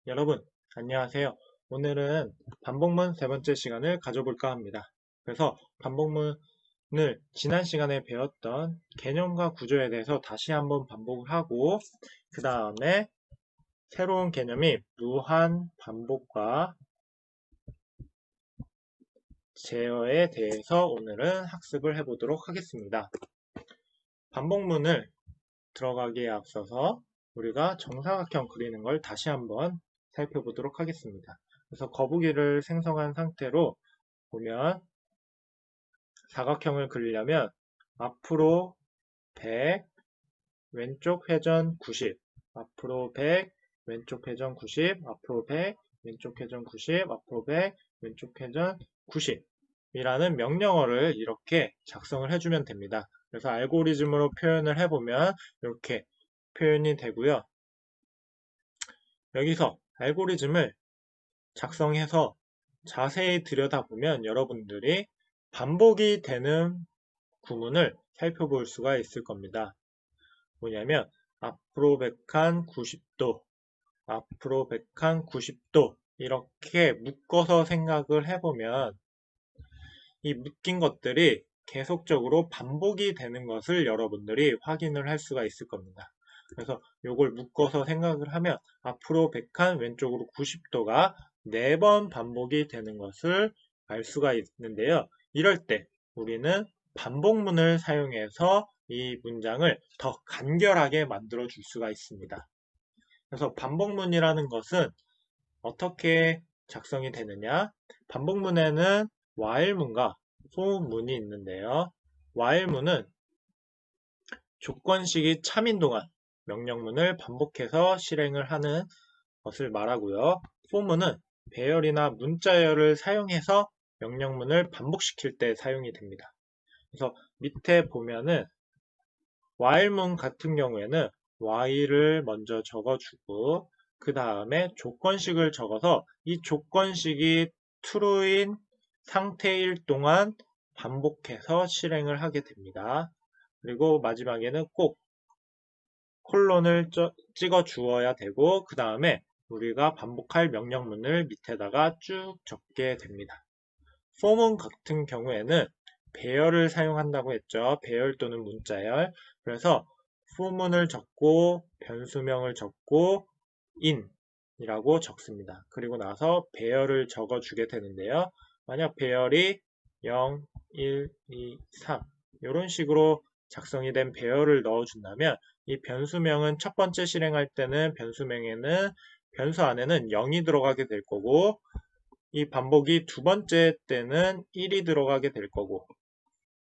여러분, 안녕하세요. 오늘은 반복문 세 번째 시간을 가져볼까 합니다. 그래서 반복문을 지난 시간에 배웠던 개념과 구조에 대해서 다시 한번 반복을 하고, 그 다음에 새로운 개념이 무한 반복과 제어에 대해서 오늘은 학습을 해보도록 하겠습니다. 반복문을 들어가기에 앞서서 우리가 정사각형 그리는 걸 다시 한번 살펴보도록 하겠습니다. 그래서 거북이를 생성한 상태로 보면 사각형을 그리려면 앞으로 100, 왼쪽 회전 90, 앞으로 100, 왼쪽 회전 90, 앞으로 100, 왼쪽 회전 90, 앞으로 100, 왼쪽 회전 90 이라는 명령어를 이렇게 작성을 해주면 됩니다. 그래서 알고리즘으로 표현을 해보면 이렇게 표현이 되고요. 여기서 알고리즘을 작성해서 자세히 들여다보면 여러분들이 반복이 되는 구문을 살펴볼 수가 있을 겁니다. 뭐냐면 앞으로 100칸 90도, 앞으로 100칸 90도 이렇게 묶어서 생각을 해보면 이 묶인 것들이 계속적으로 반복이 되는 것을 여러분들이 확인을 할 수가 있을 겁니다. 그래서 이걸 묶어서 생각을 하면 앞으로 100칸 왼쪽으로 90도가 4번 반복이 되는 것을 알 수가 있는데요. 이럴 때 우리는 반복문을 사용해서 이 문장을 더 간결하게 만들어 줄 수가 있습니다. 그래서 반복문이라는 것은 어떻게 작성이 되느냐? 반복문에는 while문과 for문이 있는데요. while문은 조건식이 참인 동안 명령문을 반복해서 실행을 하는 것을 말하고요. for문은 배열이나 문자열을 사용해서 명령문을 반복시킬 때 사용이 됩니다. 그래서 밑에 보면은 while문 같은 경우에는 while을 먼저 적어주고 그 다음에 조건식을 적어서 이 조건식이 true인 상태일 동안 반복해서 실행을 하게 됩니다. 그리고 마지막에는 꼭 콜론을 찍어 주어야 되고 그 다음에 우리가 반복할 명령문을 밑에다가 쭉 적게 됩니다. for문 같은 경우에는 배열을 사용한다고 했죠. 배열 또는 문자열. 그래서 for문을 적고 변수명을 적고 in이라고 적습니다. 그리고 나서 배열을 적어주게 되는데요. 만약 배열이 0, 1, 2, 3 이런 식으로 작성이 된 배열을 넣어준다면 이 변수명은 첫 번째 실행할 때는 변수명에는 변수 안에는 0이 들어가게 될 거고 이 반복이 두 번째 때는 1이 들어가게 될 거고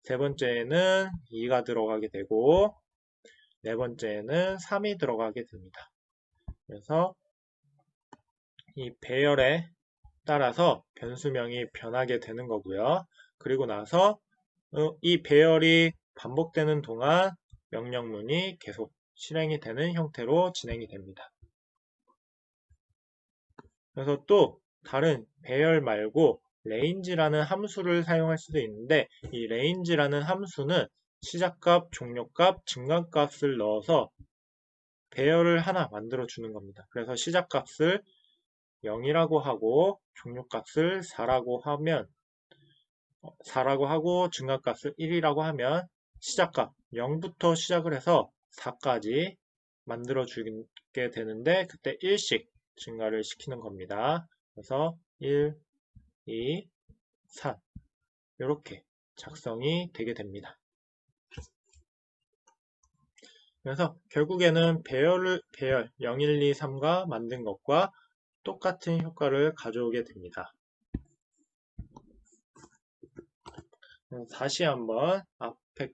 세 번째에는 2가 들어가게 되고 네 번째에는 3이 들어가게 됩니다. 그래서 이 배열에 따라서 변수명이 변하게 되는 거고요. 그리고 나서 이 배열이 반복되는 동안 명령문이 계속 실행이 되는 형태로 진행이 됩니다. 그래서 또 다른 배열 말고 range라는 함수를 사용할 수도 있는데 이 range라는 함수는 시작값, 종료값, 증가값을 넣어서 배열을 하나 만들어 주는 겁니다. 그래서 시작값을 0이라고 하고 종료값을 4라고 하고 증가값을 1이라고 하면 시작값 0부터 시작을 해서 4까지 만들어 주게 되는데 그때 1씩 증가를 시키는 겁니다. 그래서 1, 2, 3 이렇게 작성이 되게 됩니다. 그래서 결국에는 배열 0, 1, 2, 3가 만든 것과 똑같은 효과를 가져오게 됩니다. 다시 한번 앞에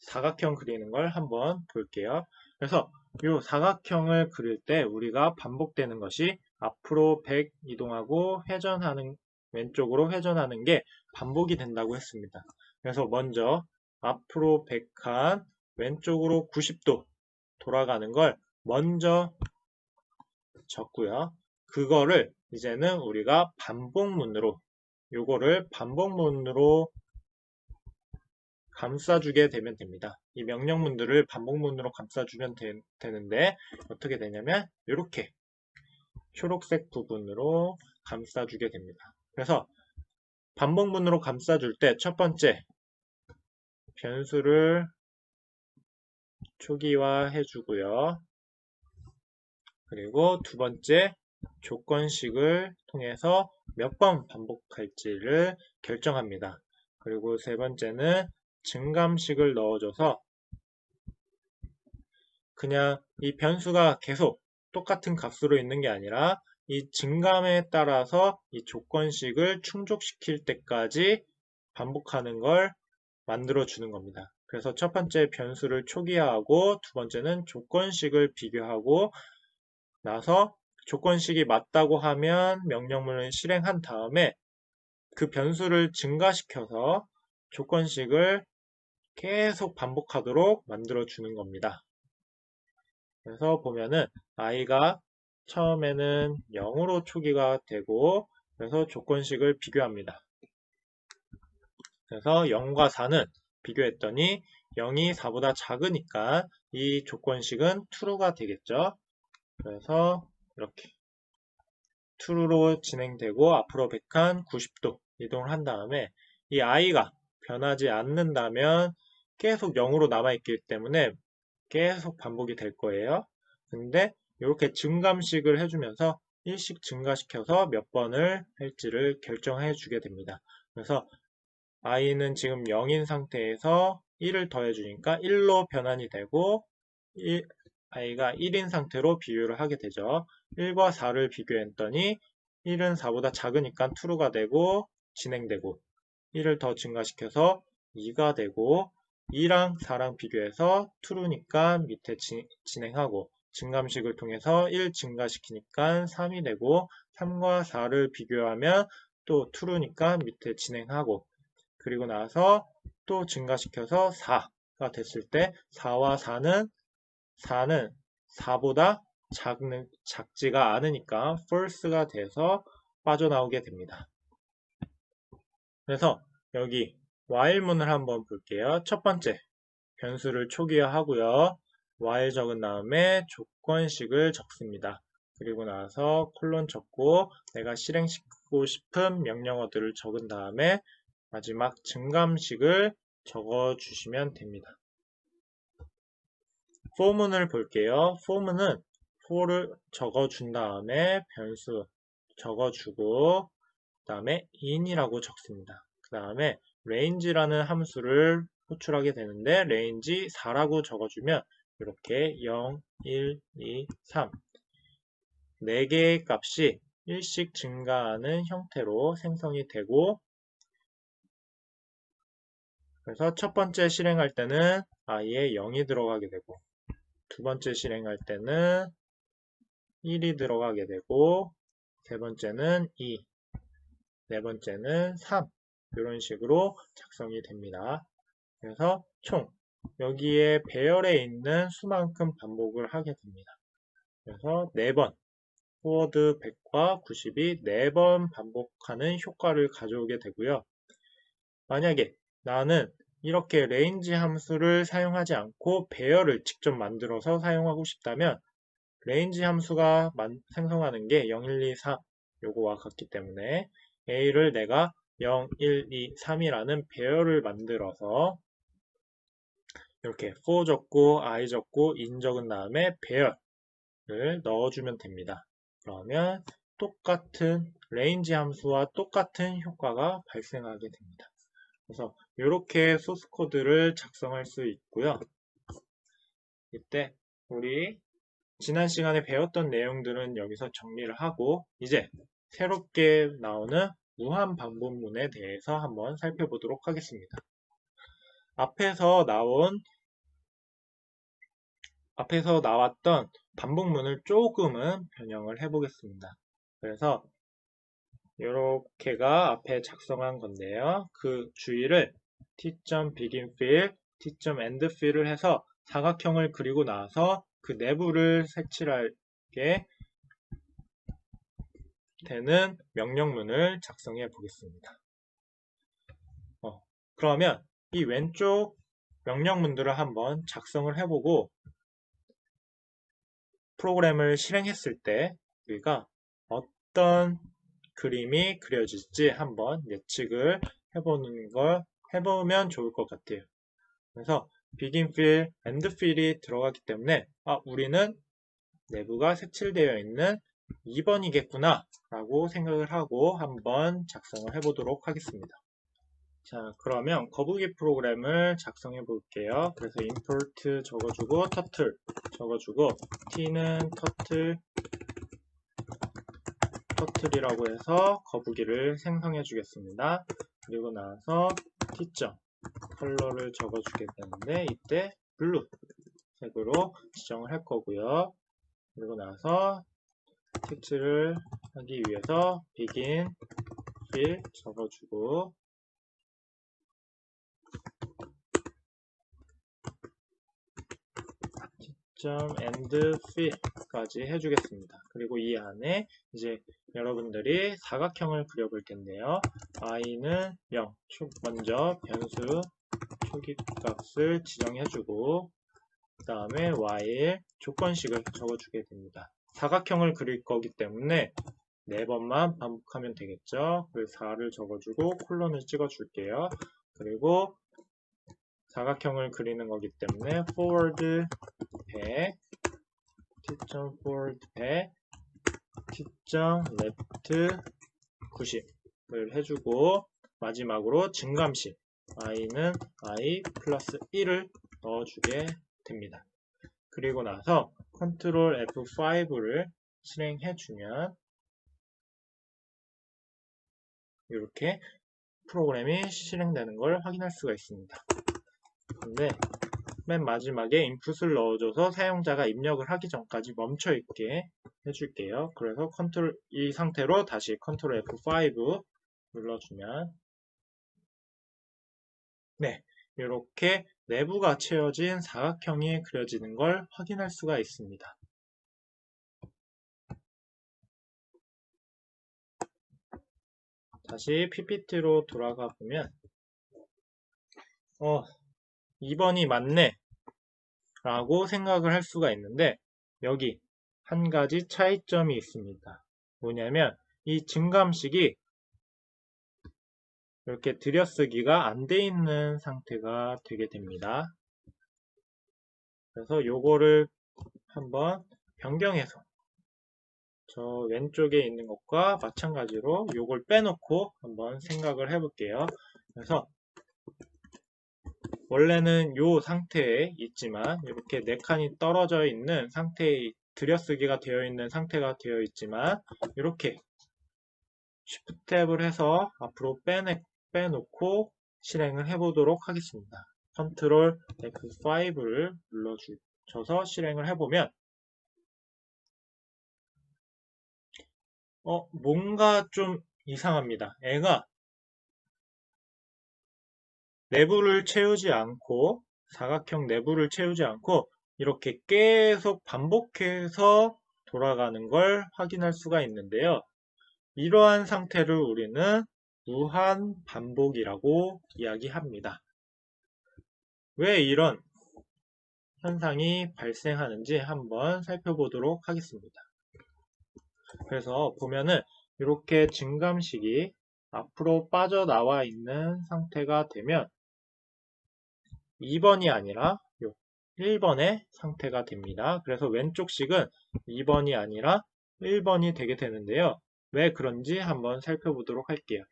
사각형 그리는 걸 한번 볼게요. 그래서 이 사각형을 그릴 때 우리가 반복되는 것이 앞으로 100 이동하고 왼쪽으로 회전하는 게 반복이 된다고 했습니다. 그래서 먼저 앞으로 100칸 왼쪽으로 90도 돌아가는 걸 먼저 적고요. 그거를 이제는 우리가 요거를 반복문으로 감싸주게 되면 됩니다. 이 명령문들을 반복문으로 감싸주면 되는데 어떻게 되냐면 이렇게 초록색 부분으로 감싸주게 됩니다. 그래서 반복문으로 감싸줄 때 첫 번째 변수를 초기화해 주고요. 그리고 두 번째 조건식을 통해서 몇 번 반복할지를 결정합니다. 그리고 세 번째는 증감식을 넣어줘서 그냥 이 변수가 계속 똑같은 값으로 있는 게 아니라 이 증감에 따라서 이 조건식을 충족시킬 때까지 반복하는 걸 만들어 주는 겁니다. 그래서 첫 번째 변수를 초기화하고 두 번째는 조건식을 비교하고 나서 조건식이 맞다고 하면 명령문을 실행한 다음에 그 변수를 증가시켜서 조건식을 계속 반복하도록 만들어 주는 겁니다. 그래서 보면은 i가 처음에는 0으로 초기가 되고 그래서 조건식을 비교합니다. 그래서 0과 4는 비교했더니 0이 4보다 작으니까 이 조건식은 true가 되겠죠. 그래서 이렇게 true로 진행되고 앞으로 100칸 90도 이동을 한 다음에 이 i가 변하지 않는다면 계속 0으로 남아있기 때문에 계속 반복이 될 거예요. 근데 이렇게 증감식을 해주면서 1씩 증가시켜서 몇 번을 할지를 결정해 주게 됩니다. 그래서 i는 지금 0인 상태에서 1을 더해주니까 1로 변환이 되고 i가 1인 상태로 비교를 하게 되죠. 1과 4를 비교했더니 1은 4보다 작으니까 true가 되고 진행되고 1을 더 증가시켜서 2가 되고 2랑 4랑 비교해서 true니까 밑에 진행하고 증감식을 통해서 1 증가시키니까 3이 되고 3과 4를 비교하면 또 true니까 밑에 진행하고 그리고 나서 또 증가시켜서 4가 됐을 때 4와 4는 4보다 작지가 않으니까 false가 돼서 빠져나오게 됩니다. 그래서 여기 while문을 한번 볼게요. 첫 번째 변수를 초기화하고요. while 적은 다음에 조건식을 적습니다. 그리고 나서 콜론 적고 내가 실행시키고 싶은 명령어들을 적은 다음에 마지막 증감식을 적어주시면 됩니다. for문을 볼게요. for문은 for를 적어준 다음에 변수 적어주고 그 다음에 in이라고 적습니다. 그 다음에 range라는 함수를 호출하게 되는데 range 4라고 적어주면 이렇게 0, 1, 2, 3 4개의 값이 1씩 증가하는 형태로 생성이 되고 그래서 첫 번째 실행할 때는 i에 0이 들어가게 되고 두 번째 실행할 때는 1이 들어가게 되고 세 번째는 2, 네 번째는 3 이런 식으로 작성이 됩니다. 그래서 총 여기에 배열에 있는 수만큼 반복을 하게 됩니다. 그래서 4번 포워드 100과 90이 4번 반복하는 효과를 가져오게 되고요. 만약에 나는 이렇게 range 함수를 사용하지 않고 배열을 직접 만들어서 사용하고 싶다면 range 함수가 생성하는 게 0, 1, 2, 3 요거와 같기 때문에 a를 내가 0, 1, 2, 3이라는 배열을 만들어서 이렇게 for 적고 i 적고 in 적은 다음에 배열을 넣어주면 됩니다. 그러면 똑같은 range 함수와 똑같은 효과가 발생하게 됩니다. 그래서 이렇게 소스 코드를 작성할 수 있고요. 이때 우리 지난 시간에 배웠던 내용들은 여기서 정리를 하고 이제 새롭게 나오는 무한 반복문에 대해서 한번 살펴보도록 하겠습니다. 앞에서 나왔던 반복문을 조금은 변형을 해보겠습니다. 그래서 이렇게가 앞에 작성한 건데요. 그 주의를 t.beginfill, t.endfill을 해서 사각형을 그리고 나서 그 내부를 색칠하게 되는 명령문을 작성해 보겠습니다. 그러면 이 왼쪽 명령문들을 한번 작성을 해보고 프로그램을 실행했을 때 우리가 어떤 그림이 그려질지 한번 예측을 해보면 좋을 것 같아요. 그래서 begin fill, end fill이 들어가기 때문에 우리는 내부가 색칠되어 있는 2번이겠구나 라고 생각을 하고 한번 작성을 해보도록 하겠습니다. 자, 그러면 거북이 프로그램을 작성해 볼게요. 그래서 import 적어주고 turtle 적어주고 t는 turtle이라고 해서 거북이를 생성해 주겠습니다. 그리고 나서 t.점 컬러를 적어주게 되는데 이때 블루 색으로 지정을 할 거고요. 그리고 나서 색칠을 하기 위해서 begin, fill 적어주고 end fill까지 해주겠습니다. 그리고 이 안에 이제 여러분들이 사각형을 그려볼 텐데요. i는 0, 먼저 변수 초기값을 지정해주고 그 다음에 while 조건식을 적어주게 됩니다. 사각형을 그릴 거기 때문에 4번만 반복하면 되겠죠. 그래서 4를 적어주고 콜론을 찍어줄게요. 그리고 사각형을 그리는 거기 때문에 forward 100, t.forward 100, t.left 90을 해주고 마지막으로 증감식 i는 i 플러스 1을 넣어주게 됩니다. 그리고 나서 Ctrl F5를 실행해주면 이렇게 프로그램이 실행되는 걸 확인할 수가 있습니다. 근데 맨 마지막에 인풋을 넣어줘서 사용자가 입력을 하기 전까지 멈춰 있게 해줄게요. 그래서 이 상태로 다시 Ctrl F5 눌러주면 네, 이렇게 내부가 채워진 사각형이 그려지는 걸 확인할 수가 있습니다. 다시 PPT로 돌아가 보면 2번이 맞네 라고 생각을 할 수가 있는데 여기 한 가지 차이점이 있습니다. 뭐냐면 이 증감식이 이렇게 들여쓰기가 안 돼 있는 상태가 되게 됩니다. 그래서 요거를 한번 변경해서 저 왼쪽에 있는 것과 마찬가지로 요걸 빼놓고 한번 생각을 해볼게요. 그래서 원래는 요 상태에 있지만 이렇게 4칸이 떨어져 있는 상태에 들여쓰기가 되어 있는 상태가 되어 있지만 이렇게 Shift 탭을 해서 앞으로 빼놓고 실행을 해보도록 하겠습니다. Ctrl F5를 눌러줘서 실행을 해보면 뭔가 좀 이상합니다. 애가 내부를 채우지 않고 사각형 내부를 채우지 않고 이렇게 계속 반복해서 돌아가는 걸 확인할 수가 있는데요. 이러한 상태를 우리는 무한 반복이라고 이야기합니다. 왜 이런 현상이 발생하는지 한번 살펴보도록 하겠습니다. 그래서 보면은 이렇게 증감식이 앞으로 빠져나와 있는 상태가 되면 2번이 아니라 1번의 상태가 됩니다. 그래서 왼쪽 식은 2번이 아니라 1번이 되게 되는데요. 왜 그런지 한번 살펴보도록 할게요.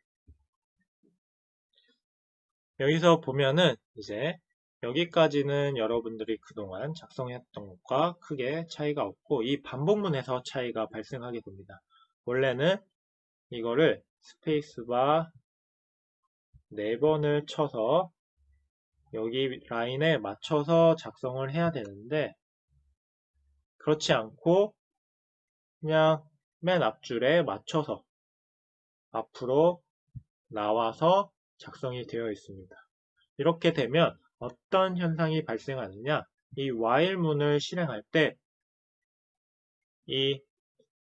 여기서 보면은 이제 여기까지는 여러분들이 그동안 작성했던 것과 크게 차이가 없고 이 반복문에서 차이가 발생하게 됩니다. 원래는 이거를 스페이스바 4번을 쳐서 여기 라인에 맞춰서 작성을 해야 되는데 그렇지 않고 그냥 맨 앞줄에 맞춰서 앞으로 나와서 작성이 되어 있습니다. 이렇게 되면 어떤 현상이 발생하느냐, 이 while문을 실행할 때 이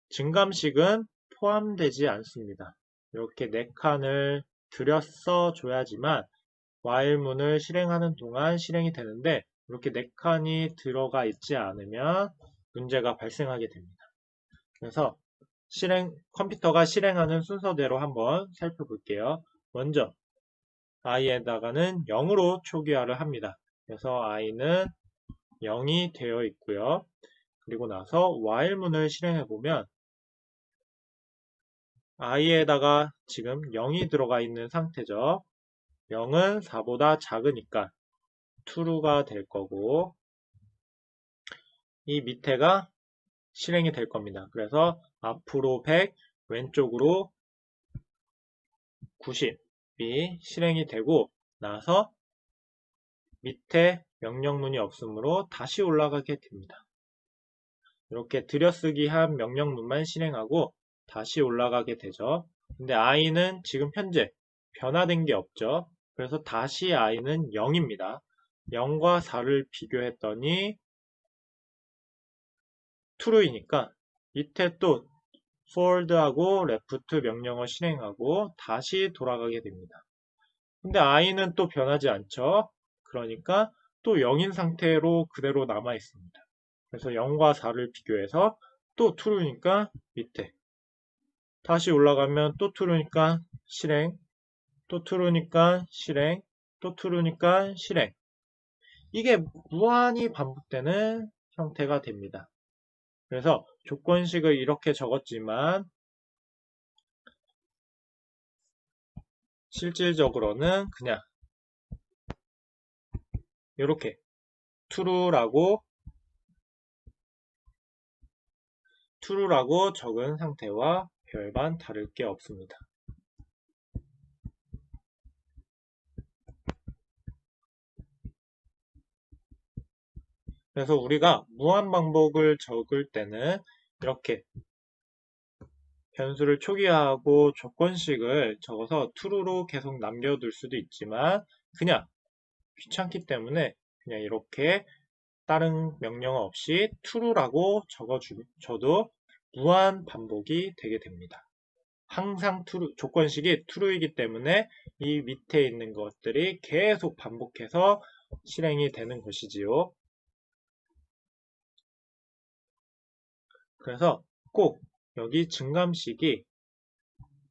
증감식은 포함되지 않습니다. 이렇게 4칸을 들여써 줘야지만 while문을 실행하는 동안 실행이 되는데 이렇게 4칸이 들어가 있지 않으면 문제가 발생하게 됩니다. 그래서 컴퓨터가 실행하는 순서대로 한번 살펴볼게요. 먼저 i에다가는 0으로 초기화를 합니다. 그래서 i는 0이 되어 있고요. 그리고 나서 while문을 실행해 보면 i에다가 지금 0이 들어가 있는 상태죠. 0은 4보다 작으니까 true가 될 거고, 이 밑에가 실행이 될 겁니다. 그래서 앞으로 100, 왼쪽으로 90이 실행이 되고 나서 밑에 명령문이 없으므로 다시 올라가게 됩니다. 이렇게 들여쓰기 한 명령문만 실행하고 다시 올라가게 되죠. 근데 i는 지금 현재 변화된 게 없죠. 그래서 다시 i는 0입니다. 0과 4를 비교했더니 true이니까 밑에 또 forward하고 left 명령어 실행하고 다시 돌아가게 됩니다. 근데 i는 또 변하지 않죠. 그러니까 또 0인 상태로 그대로 남아 있습니다. 그래서 0과 4를 비교해서 또 true니까 밑에, 다시 올라가면 또 true니까 실행, 또 true니까 실행, 또 true니까 실행. 이게 무한히 반복되는 형태가 됩니다. 그래서 조건식을 이렇게 적었지만 실질적으로는 그냥 이렇게 true라고 적은 상태와 별반 다를 게 없습니다. 그래서 우리가 무한 반복을 적을 때는 이렇게 변수를 초기화하고 조건식을 적어서 true로 계속 남겨둘 수도 있지만 그냥 귀찮기 때문에 그냥 이렇게 다른 명령어 없이 true라고 적어줘도 무한 반복이 되게 됩니다. 항상 조건식이 true이기 때문에 이 밑에 있는 것들이 계속 반복해서 실행이 되는 것이지요. 그래서 꼭 여기 증감식이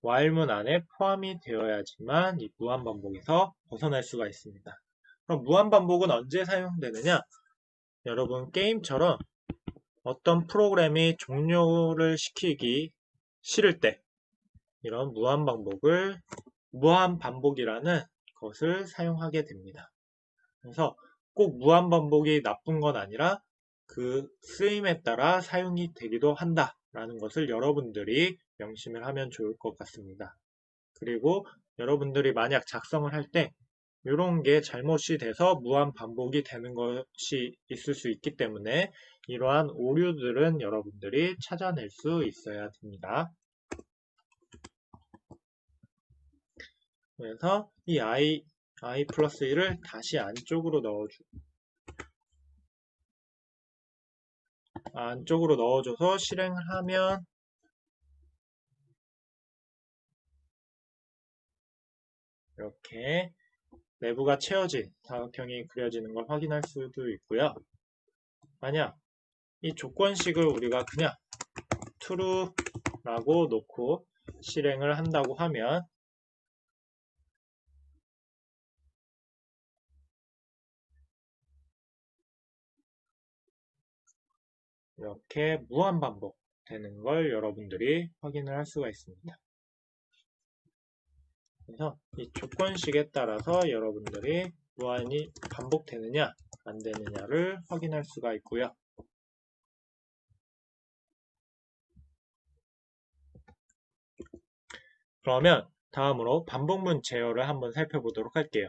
while문 안에 포함이 되어야지만 이 무한반복에서 벗어날 수가 있습니다. 그럼 무한반복은 언제 사용되느냐? 여러분 게임처럼 어떤 프로그램이 종료를 시키기 싫을 때 이런 무한반복이라는 것을 사용하게 됩니다. 그래서 꼭 무한반복이 나쁜 건 아니라 그 쓰임에 따라 사용이 되기도 한다라는 것을 여러분들이 명심을 하면 좋을 것 같습니다. 그리고 여러분들이 만약 작성을 할 때 이런 게 잘못이 돼서 무한 반복이 되는 것이 있을 수 있기 때문에 이러한 오류들은 여러분들이 찾아낼 수 있어야 됩니다. 그래서 이 i 플러스 1을 다시 안쪽으로 넣어줘서 실행을 하면 이렇게 내부가 채워진 사각형이 그려지는 걸 확인할 수도 있고요. 만약 이 조건식을 우리가 그냥 true라고 놓고 실행을 한다고 하면 이렇게 무한반복 되는 걸 여러분들이 확인을 할 수가 있습니다. 그래서 이 조건식에 따라서 여러분들이 무한히 반복되느냐 안 되느냐를 확인할 수가 있고요. 그러면 다음으로 반복문 제어를 한번 살펴보도록 할게요.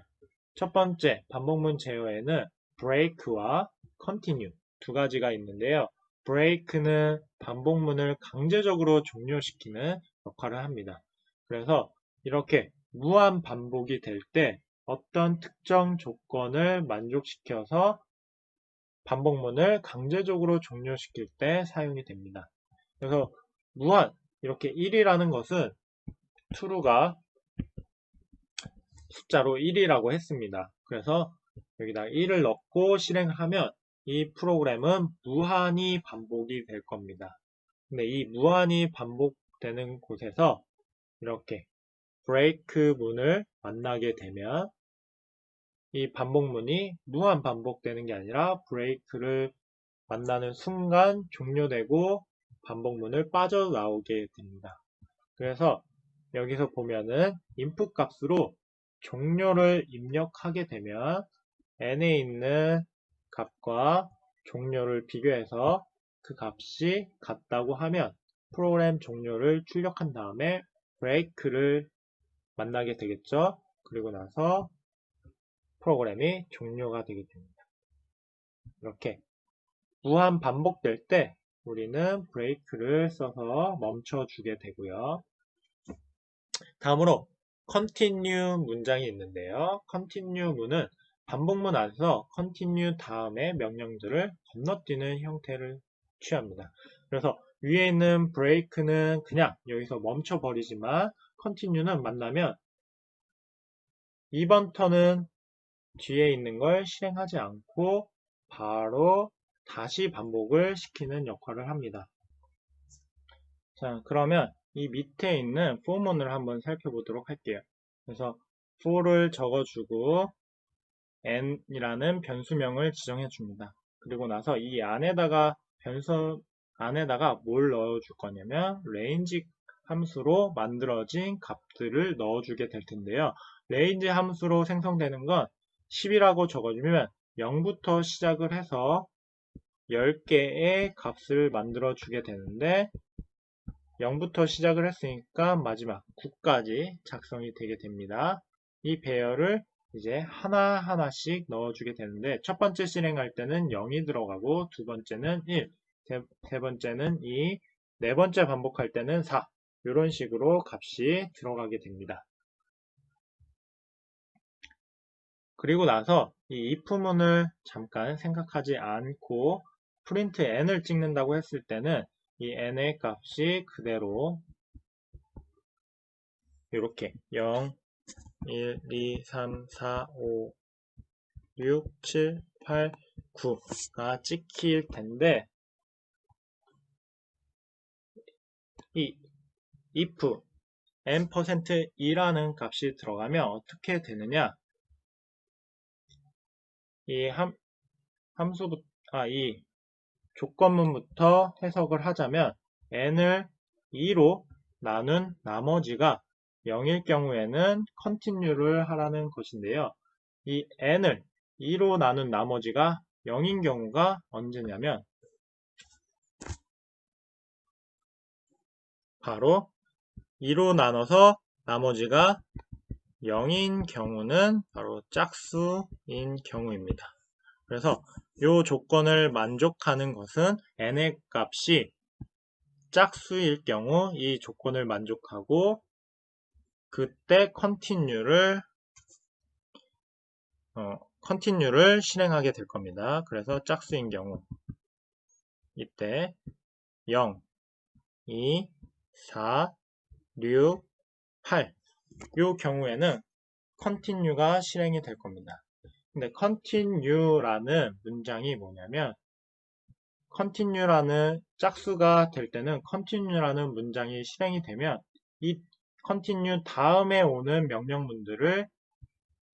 첫 번째 반복문 제어에는 break와 continue 두 가지가 있는데요. break는 반복문을 강제적으로 종료시키는 역할을 합니다. 그래서 이렇게 무한 반복이 될 때 어떤 특정 조건을 만족시켜서 반복문을 강제적으로 종료시킬 때 사용이 됩니다. 그래서 무한 이렇게 1이라는 것은 true가 숫자로 1이라고 했습니다. 그래서 여기다 1을 넣고 실행을 하면 이 프로그램은 무한히 반복이 될 겁니다. 근데 이 무한히 반복 반복되는 곳에서 이렇게 브레이크 문을 만나게 되면 이 반복문이 무한 반복되는 게 아니라 브레이크를 만나는 순간 종료되고 반복문을 빠져나오게 됩니다. 그래서 여기서 보면은 인풋 값으로 종료를 입력하게 되면 n에 있는 값과 종료를 비교해서 그 값이 같다고 하면 프로그램 종료를 출력한 다음에 브레이크를 만나게 되겠죠. 그리고 나서 프로그램이 종료가 되게 됩니다. 이렇게 무한 반복될 때 우리는 브레이크를 써서 멈춰주게 되고요. 다음으로 continue 문장이 있는데요. continue 문은 반복문 안에서 continue 다음에 명령들을 건너뛰는 형태를 취합니다. 그래서 위에 있는 break는 그냥 여기서 멈춰버리지만 continue는 만나면 이번 턴은 뒤에 있는 걸 실행하지 않고 바로 다시 반복을 시키는 역할을 합니다. 자, 그러면 이 밑에 있는 for문을 한번 살펴보도록 할게요. 그래서 for를 적어주고 n이라는 변수명을 지정해 줍니다. 그리고 나서 이 안에다가 변수 안에다가 뭘 넣어줄 거냐면 range 함수로 만들어진 값들을 넣어주게 될 텐데요. range 함수로 생성되는 건 10이라고 적어주면 0부터 시작을 해서 10개의 값을 만들어 주게 되는데 0부터 시작을 했으니까 마지막 9까지 작성이 되게 됩니다. 이 배열을 이제 하나하나씩 넣어주게 되는데 첫 번째 실행할 때는 0이 들어가고 두 번째는 1, 세 번째는 2, 네 번째 반복할 때는 4 이런 식으로 값이 들어가게 됩니다. 그리고 나서 이 if문을 잠깐 생각하지 않고 프린트 n을 찍는다고 했을 때는 이 n의 값이 그대로 이렇게 0, 1, 2, 3, 4, 5, 6, 7, 8, 9가 찍힐 텐데 이 if n%이라는 값이 들어가면 어떻게 되느냐 이 이 조건문부터 해석을 하자면 n을 2로 나눈 나머지가 0일 경우에는 continue를 하라는 것인데요. 이 n을 2로 나눈 나머지가 0인 경우가 언제냐면 바로 2로 나눠서 나머지가 0인 경우는 바로 짝수인 경우입니다. 그래서 이 조건을 만족하는 것은 n의 값이 짝수일 경우 이 조건을 만족하고 그때 continue를 실행하게 될 겁니다. 그래서 짝수인 경우 이때 0, 2, 4, 6, 8 이 경우에는 continue가 실행이 될 겁니다. 근데 continue라는 문장이 뭐냐면 continue라는 짝수가 될 때는 continue라는 문장이 실행이 되면 이 continue 다음에 오는 명령문들을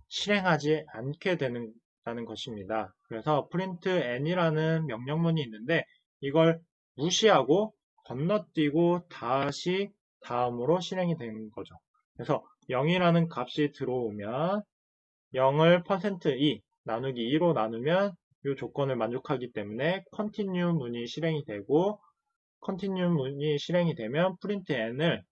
실행하지 않게 되는 것입니다. 그래서 print n이라는 명령문이 있는데 이걸 무시하고 건너뛰고 다시 다음으로 실행이 되는 거죠. 그래서 0이라는 값이 들어오면 0을 %2 나누기 2로 나누면 이 조건을 만족하기 때문에 continue 문이 실행이 되고 continue 문이 실행이 되면 print n을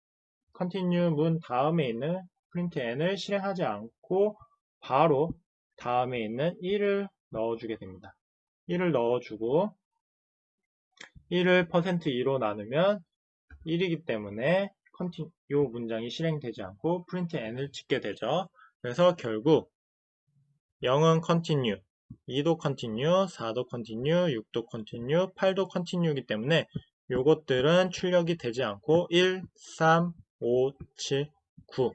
continue 문 다음에 있는 print n을 실행하지 않고 바로 다음에 있는 1을 넣어주게 됩니다. 1을 넣어주고 1을 %2로 나누면 1이기 때문에 이 문장이 실행되지 않고 print n을 찍게 되죠. 그래서 결국 0은 continue, 2도 continue, 4도 continue, 6도 continue, 8도 continue이기 때문에 요것들은 출력이 되지 않고 1, 3, 5, 7, 9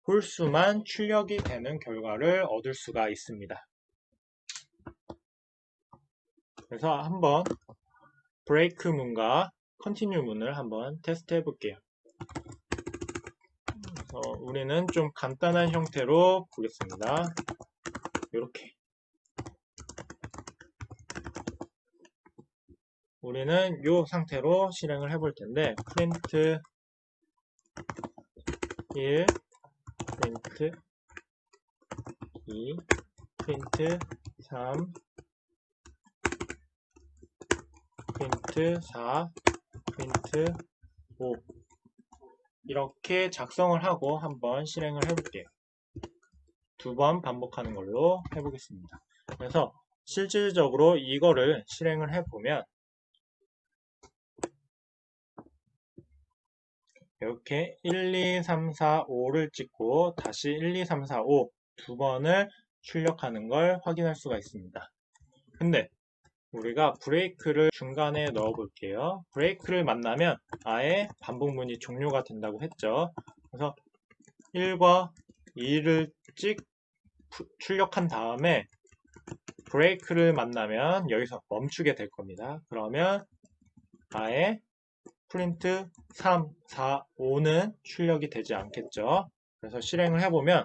홀수만 출력이 되는 결과를 얻을 수가 있습니다. 그래서 한번 break 문과 continue 문을 한번 테스트 해볼게요. 우리는 좀 간단한 형태로 보겠습니다. 이렇게 우리는 이 상태로 실행을 해볼 텐데 프린트 1, 프린트 2, 프린트 3, 프린트 4, 프린트 5 이렇게 작성을 하고 한번 실행을 해볼게요. 2번 반복하는 걸로 해보겠습니다. 그래서 실질적으로 이거를 실행을 해보면 이렇게 1, 2, 3, 4, 5를 찍고 다시 1, 2, 3, 4, 5 두 번을 출력하는 걸 확인할 수가 있습니다. 근데 우리가 브레이크를 중간에 넣어 볼게요. 브레이크를 만나면 아예 반복문이 종료가 된다고 했죠. 그래서 1과 2를 출력한 다음에 브레이크를 만나면 여기서 멈추게 될 겁니다. 그러면 아예 프린트 3, 4, 5는 출력이 되지 않겠죠. 그래서 실행을 해보면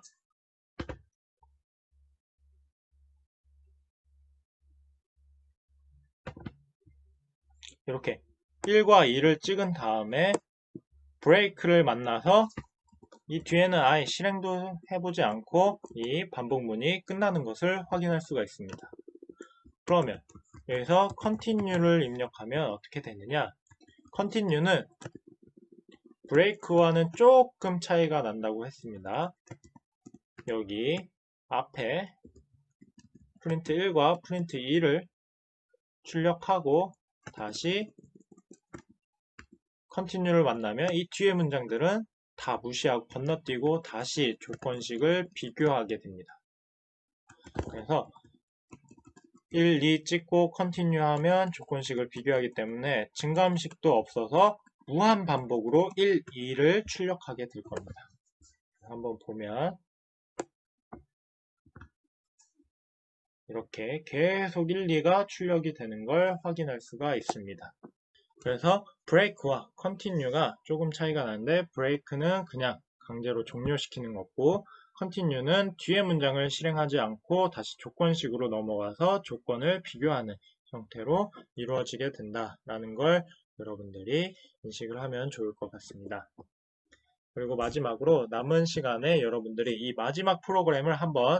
이렇게 1과 2를 찍은 다음에 브레이크를 만나서 이 뒤에는 아예 실행도 해보지 않고 이 반복문이 끝나는 것을 확인할 수가 있습니다. 그러면 여기서 continue를 입력하면 어떻게 되느냐? continue는 브레이크와는 조금 차이가 난다고 했습니다. 여기 앞에 프린트 1과 프린트 2를 출력하고 다시 continue를 만나면 이 뒤의 문장들은 다 무시하고 건너뛰고 다시 조건식을 비교하게 됩니다. 그래서 1, 2 찍고 continue 하면 조건식을 비교하기 때문에 증가함식도 없어서 무한 반복으로 1, 2를 출력하게 될 겁니다. 한번 보면 이렇게 계속 1, 2가 출력이 되는 걸 확인할 수가 있습니다. 그래서 break와 continue가 조금 차이가 나는데 break는 그냥 강제로 종료시키는 거고 continue는 뒤에 문장을 실행하지 않고 다시 조건식으로 넘어가서 조건을 비교하는 형태로 이루어지게 된다라는 걸 여러분들이 인식을 하면 좋을 것 같습니다. 그리고 마지막으로 남은 시간에 여러분들이 이 마지막 프로그램을 한번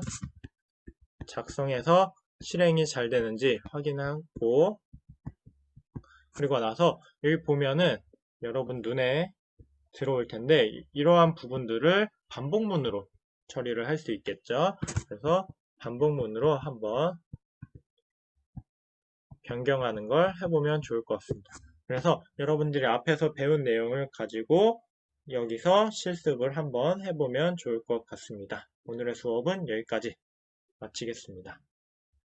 작성해서 실행이 잘 되는지 확인하고 그리고 나서 여기 보면은 여러분 눈에 들어올 텐데 이러한 부분들을 반복문으로 처리를 할 수 있겠죠. 그래서 반복문으로 한번 변경하는 걸 해보면 좋을 것 같습니다. 그래서 여러분들이 앞에서 배운 내용을 가지고 여기서 실습을 한번 해보면 좋을 것 같습니다. 오늘의 수업은 여기까지 마치겠습니다.